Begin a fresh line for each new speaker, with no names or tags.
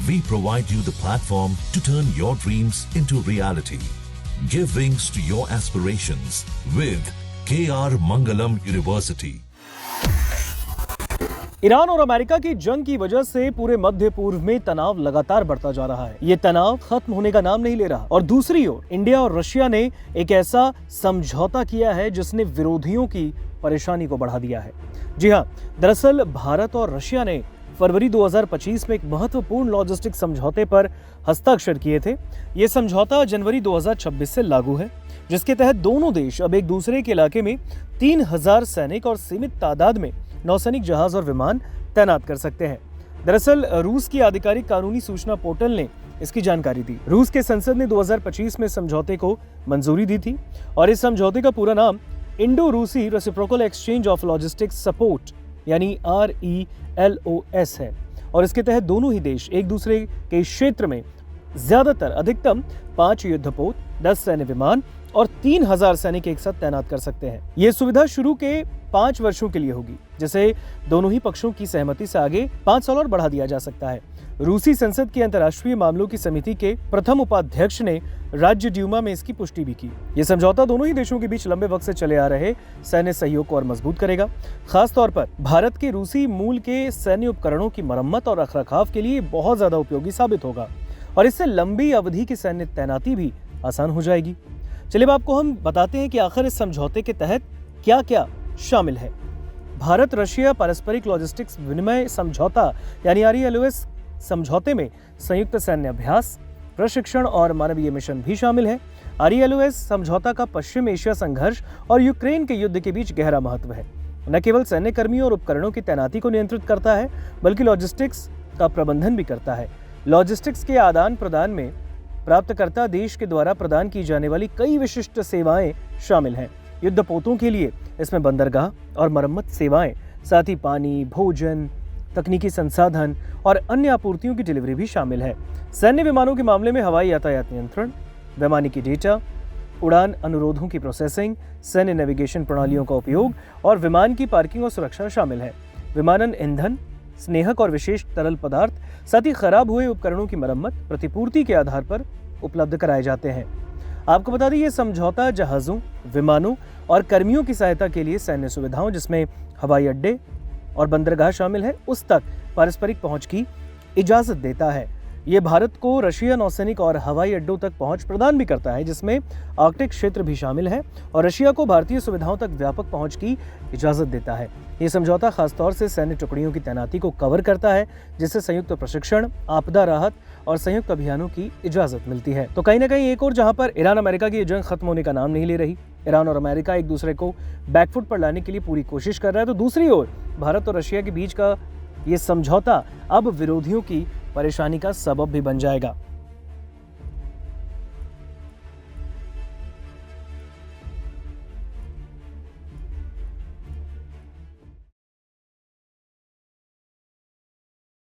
We provide you the platform to turn your dreams into reality. Give wings to your aspirations with KR Mangalam University.
Iran और America की जंग की वजह से पूरे मध्य पूर्व में तनाव लगातार बढ़ता जा रहा है। ये तनाव खत्म होने का नाम नहीं ले रहा और दूसरी ओर इंडिया और रशिया ने एक ऐसा समझौता किया है जिसने विरोधियों की परेशानी को बढ़ा दिया है। जी हाँ, दरअसल भारत और रशिया ने फरवरी 2025 में एक महत्वपूर्ण लॉजिस्टिक समझौते पर हस्ताक्षर किए थे। ये समझौता जनवरी 2026 से लागू है, जिसके तहत दोनों देश अब एक दूसरे के इलाके में 3000 सैनिक और सीमित तादाद में नौसैनिक जहाज और विमान तैनात कर सकते हैं। दरअसल रूस की आधिकारिक कानूनी सूचना पोर्टल ने इसकी जानकारी दी। रूस के संसद ने 2025 में समझौते को मंजूरी दी थी और इस समझौते का पूरा नाम इंडो रूसी reciprocal exchange of logistics support यानी RELOS है और इसके तहत दोनों ही देश एक दूसरे के क्षेत्र में ज्यादातर अधिकतम 5 युद्धपोत, 10 सैन्य विमान और 3000 सैनिक एक साथ तैनात कर सकते हैं। ये सुविधा शुरू के 5 वर्षों के लिए होगी, जिसे दोनों ही पक्षों की सहमति से आगे 5 साल और बढ़ा दिया जा सकता है। रूसी संसद की अंतर्राष्ट्रीय मामलों की समिति के प्रथम उपाध्यक्ष ने राज्य ड्यूमा में इसकी पुष्टि भी की। ये समझौता दोनों ही देशों के बीच लंबे वक्त से चले आ रहे सैन्य सहयोग को और मजबूत करेगा। खास तौर पर भारत के रूसी मूल के सैन्य उपकरणों की मरम्मत और रखरखाव के लिए बहुत ज्यादा उपयोगी साबित होगा और इससे लंबी अवधि की सैन्य तैनाती भी आसान हो जाएगी। चलिए आपको हम बताते हैं कि आखिर इस समझौते के तहत क्या क्या शामिल है। भारत रशिया पारस्परिक लॉजिस्टिक्स विनिमय समझौता यानी RELOS समझौते में संयुक्त सैन्य अभ्यास, प्रशिक्षण और मानवीय मिशन भी शामिल है। RELOS समझौता का पश्चिम एशिया संघर्ष और यूक्रेन के युद्ध के बीच गहरा महत्व है। न केवल सैन्य कर्मियों और उपकरणों की तैनाती को नियंत्रित करता है, बल्कि लॉजिस्टिक्स का प्रबंधन भी करता है। लॉजिस्टिक्स के आदान प्रदान में प्राप्तकर्ता देश के द्वारा प्रदान की जाने वाली कई विशिष्ट सेवाएं शामिल हैं। युद्धपोतों के लिए इसमें बंदरगाह और मरम्मत सेवाएं, साथ ही पानी, भोजन, तकनीकी संसाधन और अन्य आपूर्तियों की डिलीवरी भी शामिल है। सैन्य विमानों के मामले में हवाई यातायात नियंत्रण, वैमानिकी डेटा, उड़ान अनुरोधों की प्रोसेसिंग, सैन्य नेविगेशन प्रणालियों का उपयोग और विमान की पार्किंग और सुरक्षा शामिल है। विमानन ईंधन, स्नेहक और विशेष तरल पदार्थ, साथ ही खराब हुए उपकरणों की मरम्मत प्रतिपूर्ति के आधार पर उपलब्ध कराए जाते हैं। आपको बता दें, ये समझौता जहाजों, विमानों और कर्मियों की सहायता के लिए सैन्य सुविधाओं, जिसमें हवाई अड्डे और बंदरगाह शामिल है, उस तक पारस्परिक पहुंच की इजाजत देता है। ये भारत को रशिया नौसैनिक और हवाई अड्डों तक पहुंच प्रदान भी करता है, जिसमें आर्कटिक क्षेत्र भी शामिल है और रशिया को भारतीय सुविधाओं तक व्यापक पहुंच की इजाजत देता है। ये समझौता खासतौर से सैन्य टुकड़ियों की तैनाती को कवर करता है, जिससे संयुक्त प्रशिक्षण, आपदा राहत और संयुक्त अभियानों की इजाजत मिलती है। तो कहीं ना कहीं एक और जहां पर ईरान अमेरिका की जंग खत्म होने का नाम नहीं ले रही, ईरान और अमेरिका एक दूसरे को बैकफुट पर लाने के लिए पूरी कोशिश कर रहा है, तो दूसरी ओर भारत और रशिया के बीच का ये समझौता अब विरोधियों की परेशानी का सबब भी बन जाएगा।